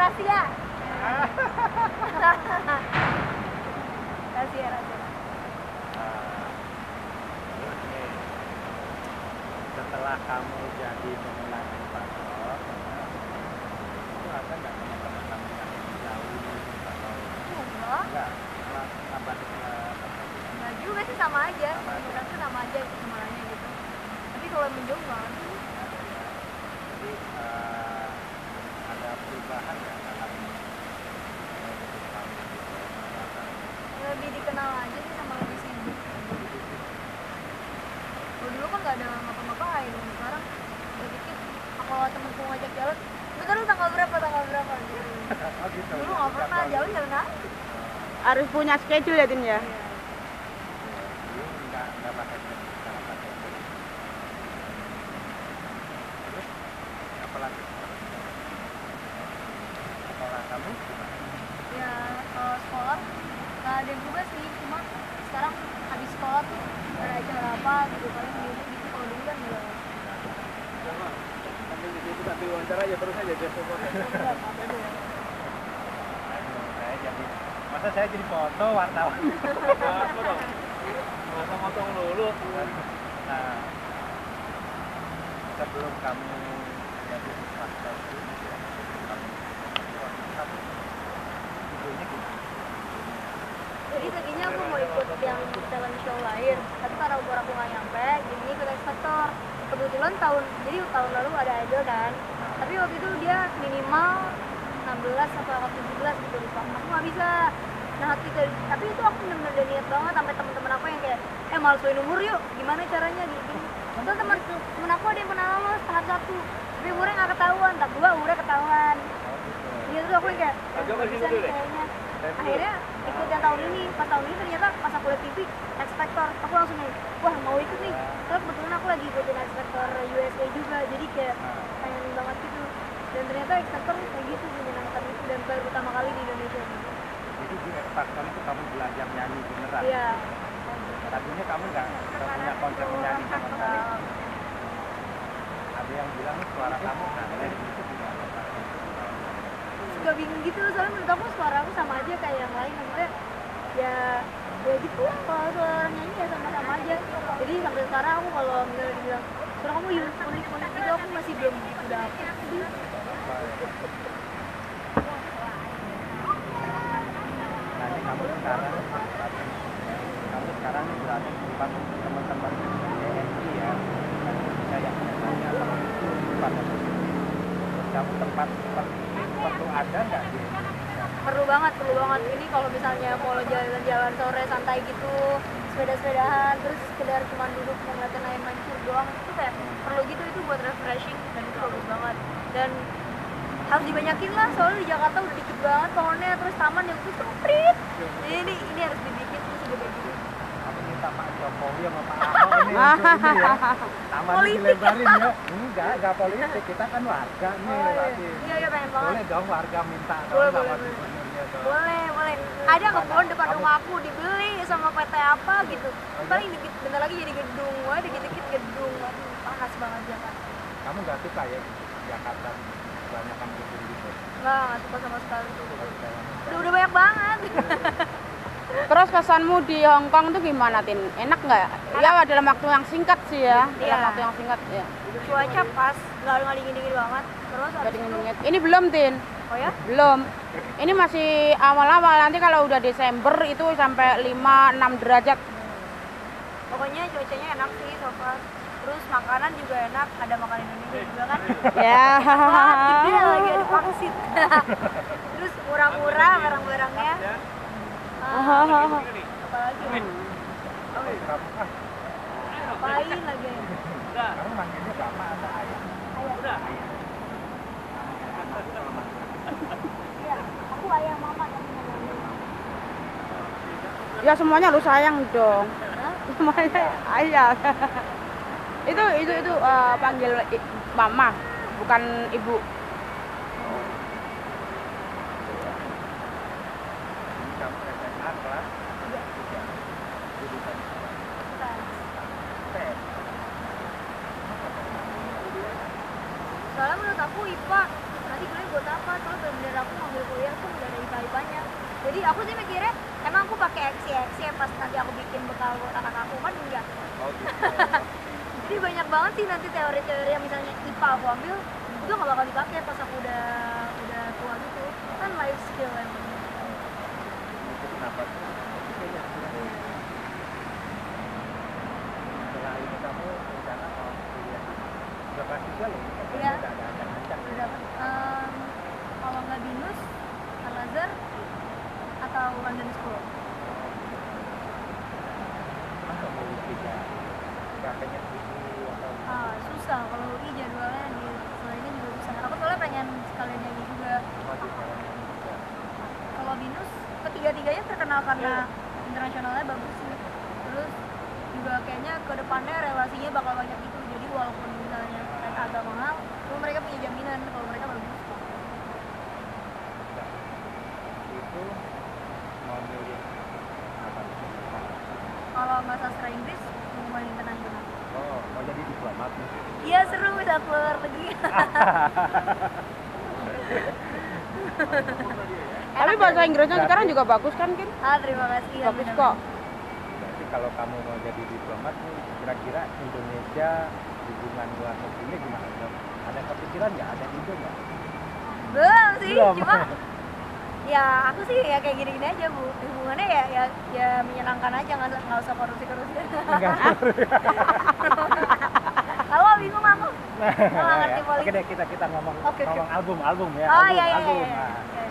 rahasia. Rahasia. Oke. Setelah kamu jadi pengelola elevator, itu ada nggak teman-teman kamu yang jauh atau enggak? Tambah Enggak juga sih, sama aja. Sebenarnya tuh sama aja semuanya gitu. Tapi kalau menjauh nggak ada. Jadi ada perubahan ya dalam hidup kamu gitu? Lebih dikenal aja sih sama lebih sibuk. Dulu kan nggak ada ngapa-ngapain, sekarang udah dikit kalau temenku ngajak jalan, bentar lu tanggal berapa gitu. Oh gitu. Dulu nggak pernah jalan aja. Harus punya schedule ya Tin ya. Dulu nggak pakai schedule, terus apa lagi? Sekolah kamu gimana? Ya sekolah nggak ada juga sih, cuma sekarang habis sekolah tuh ada acara apa gitu paling dulu gitu. Kalau dulu kan enggak. Sambil itu sambil wawancara aja terus aja dia foto. Saya jadi, masa saya jadi foto wartawan? Apa dong? Motong-motong dulu. Nah, sebelum kamu jadi instruktur itu, kamu idenya gimana? Jadi tadinya aku mau ikut yang talent show lain, tapi karena umur aku nggak nyampe, jadi ikut inspektor. Kebetulan tahun lalu ada idol kan, tapi waktu itu dia minimal 16 atau 17 gitu, lupa. Aku nggak bisa. Nah tapi itu aku bener-bener udah niat banget, sampai temen-temen aku yang kayak malsuin umur yuk, gimana caranya gini. Terus temen aku ada yang pernah lolos tahap 1, tapi umurnya nggak ketahuan, tahap 2 umurnya ketahuan. Iya, terus aku yang kayak nggak bisa nih kayaknya. Akhirnya ikut yang tahun ini. Pas tahun ini ternyata pas aku liat TV X-Factor, aku langsung nih, wah mau ikut nih. Terus kebetulan aku lagi ikutin X-Factor USA juga, jadi kayak pengen banget gitu. Dan ternyata X-Factor kayak gitu, menyenangkan itu, dan baru pertama kali di Indonesia. Jadi di X-Factor itu kamu belajar nyanyi beneran? Iya. Tadinya kamu nggak punya konsep menyanyi sama sekali? Ada yang bilang suara kamu aneh gitu gimana? Suka bingung gitu, soalnya menurut aku suara aku sama aja kayak yang lain, maksudnya ya gitu lah, kalau suara orang nyanyi ya sama-sama aja. Jadi sampai sekarang aku kalau misalnya dibilang suara kamu unik-unik gitu, aku masih belum gitu dapet sih. Nah ini kamu sekarang berada di tempat teman-teman DNI ya, saya nanya teman itu pada terus kamu tempat seperti ini perlu ada nggak di Indonesia? Perlu banget. Ini kalau misalnya mau jalan-jalan sore santai gitu, sepeda-sepedahan, terus sekedar cuma duduk ngeliatin air mancur doang, itu kayak perlu gitu, itu buat refreshing, dan itu bagus banget. Dan harus dibanyakin lah, soalnya di Jakarta udah dikit banget pohonnya, terus taman yang sempit. Jadi ini harus dibikin terus gede gitu. Kamu minta Pak Jokowi sama Pak Ahok ini untuk ini ya, taman dilebarin ya? Enggak politik, kita kan warga nih. Iya pengen banget. Boleh dong warga minta Boleh. sama gubernurnya dong. Boleh. Ada kebun depan rumah aku dibeli sama PT apa gitu. Paling dikit bentar lagi jadi gedung, dikit-dikit gedung. Panas banget Jakarta. Kamu nggak suka ya Jakarta kebanyakan gedung gitu? Nggak suka sama sekali. Udah banyak banget. Terus kesanmu di Hong Kong tuh gimana Tin? Enak nggak? Ya dalam waktu yang singkat sih ya. Iya. Dalam waktu yang singkat ya. Cuaca pas, nggak dingin banget. Terus Nggak habis itu, dingin-dingin. Ini belum Tin. oh ya? Belum. Ini masih awal-awal, nanti kalau udah Desember itu sampai 5-6 derajat. Pokoknya cuacanya enak sih so far. Terus makanan juga enak, ada makan Indonesia juga kan. Ya. Gede lagi ada pangsit. Terus murah-murah barang-barangnya. Apalagi ya? Ngapain lagi ya? Kamu manggilnya bapak atau ayah? Ayah. Iya, aku ayah mama tapi namanya. Ya semuanya lu sayang dong. Hah? Semuanya ayah. itu panggil mama, bukan ibu. Kamu SMA kelas 3. Jurusan PES. Soalnya menurut aku IPA nanti kuliah buat apa? Soalnya bener-bener aku Jadi aku sih mikirnya emang aku pakai XY pas nanti aku bikin bekal buat anak aku kan enggak. Oh gitu. Jadi banyak banget sih nanti teori-teori yang misalnya IPA aku ambil itu nggak bakal dipakai pas aku udah tua gitu. Kan life skill emang. Itu kenapa? Setelah itu kamu rencana mau kuliah berapa juga loh? Iya. Udah ada ancang-ancang. Udah dapat. Kalau nggak binus, Al-Azhar atau London School. Masa mau tiga? Gak pengen buku atau Susah kalau UI jadwalnya di selainnya juga susah. Aku soalnya pengen sekalian nyanyi juga. masih jalan juga? Kalau binus ketiga-tiganya terkenal karena internasionalnya bagus sih. Terus juga kayaknya ke depannya relasinya bakal banyak gitu. Jadi walaupun misalnya agak mahal, cuma mereka punya jaminan kalau mereka bagus. Itu mau milih apa? Kalau nggak sastra Inggris, hubungan internasional. Oh, mau jadi diplomat nih? Iya seru bisa keluar negeri. Tapi bahasa Inggrisnya sekarang juga bagus kan, Kin? Terima kasih. Ya, Bagus benar. kok. Berarti kalau kamu mau jadi diplomat nih, kira-kira Indonesia hubungan luar negerinya gimana? Ada kepikiran nggak? Ada ide nggak? Belum sih, Belum. cuma ya aku sih ya kayak gini-gini aja bu. Hubungannya ya menyenangkan aja, nggak usah korupsi-korupsi. Enggak. Kalau bingung aku. Nggak ngerti Oke politik. deh, kita ngomong Oke. album ya. Oh album, iya iya album. iya. Nah, Iya.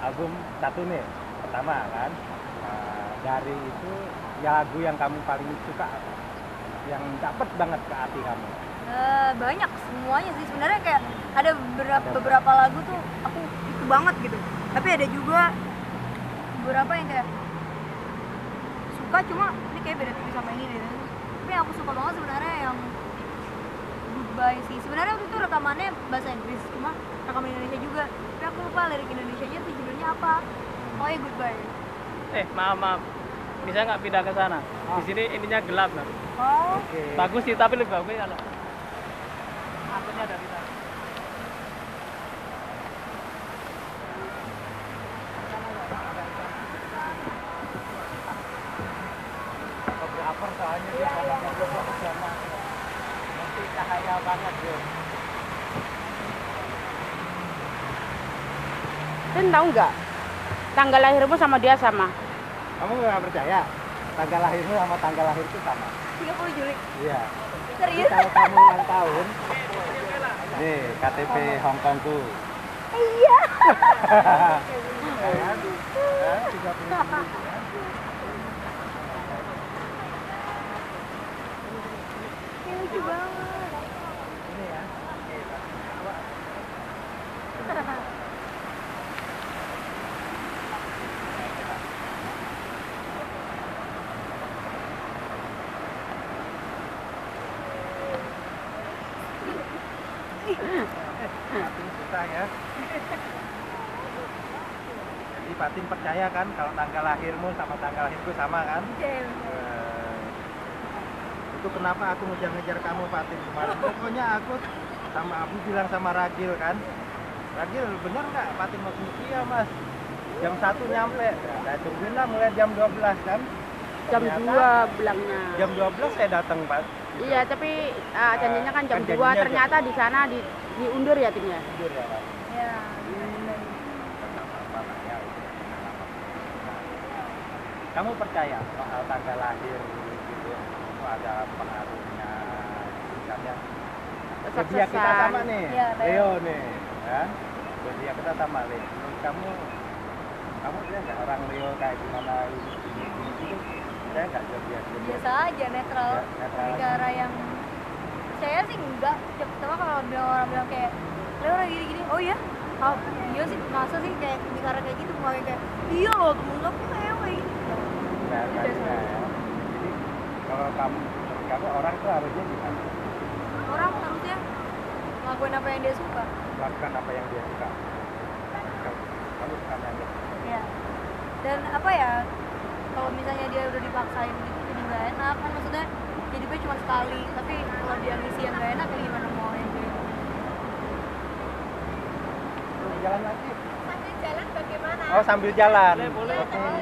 album satu nih, pertama kan. Nah, dari itu lagu yang kamu paling suka apa? Yang dapet banget ke hati kamu? Banyak semuanya sih sebenarnya, kayak ada beberapa lagu tuh aku itu banget gitu, tapi ada juga beberapa yang kayak suka cuma ini kayak beda tipis sama ini deh. Tapi yang aku suka banget sebenarnya yang Goodbye sih. Sebenarnya waktu itu rekamannya bahasa Inggris, cuma rekaman Indonesia juga, tapi aku lupa lirik Indonesianya tuh judulnya apa. Oh ya Goodbye. Maaf. Bisa nggak pindah ke sana? Di sini ininya gelap, Bang. Oh Oke. Bagus sih, tapi lebih bagus kalau akunnya dari sana. Fotografer soalnya dia kalau ngobrol sama mesti cahaya banget dia. Tin tahu nggak? Tanggal lahirmu sama dia sama. Kamu nggak percaya? Tanggal lahirmu sama tanggal lahirku sama. 30 Juli. Iya. Jadi Serius? kalau kamu ulang tahun, nih KTP Hongkongku. Iya. Ya, 30 Juli. Ini lucu banget. Ini ya. Fatin suka ya. Jadi Fatin percaya kan kalau tanggal lahirmu sama tanggal lahirku sama kan? Itu kenapa aku ngejar-ngejar kamu Fatin kemarin. Pokoknya aku sama Abu bilang sama Ragil kan, Ragil bener nggak Fatin mau sini? Iya mas, jam 1 nyampe. Saya tungguin lah mulai jam 12 kan. Jam Ternyata 2 bilangnya. Jam 12 saya datang Pak. Iya, tapi janjinya kan jam Kan 2, janjinya ternyata di sana diundur ya timnya. Tidur ya Pak. Ya. Kamu percaya soal tanggal lahir gitu itu ada pengaruhnya? Misalnya zodiak kita sama nih, Iya, Leo nih, kan? Zodiak kita sama Leo. Menurut kamu dia nggak orang Leo kayak gimana ini gitu? Saya nggak zodiak. Biasa aja, netral. Ya, netral Lebih ke arah yang saya sih enggak. Pertama kalau orang bilang kayak Leo lagi gini-gini, oh iya? Oh, iya sih, masa sih kayak di arah kayak gitu, bukan kayak iya loh, temen kamu Leo kayak gini. Nah, kan, ya. Jadi kalau menurut kamu orang tuh harusnya gimana? Orang harusnya ngelakuin apa yang dia suka. Lakukan apa yang dia suka. Kamu suka nyanyi. Ya. Dan apa ya? Kalau misalnya dia udah dipaksain gitu jadi nggak enak kan, maksudnya hidupnya cuma sekali, tapi kalau dia ngisi yang nggak enak ya gimana mau enjoy. Jalan lagi. Sambil jalan bagaimana? Oh, sambil jalan. Boleh. Oke.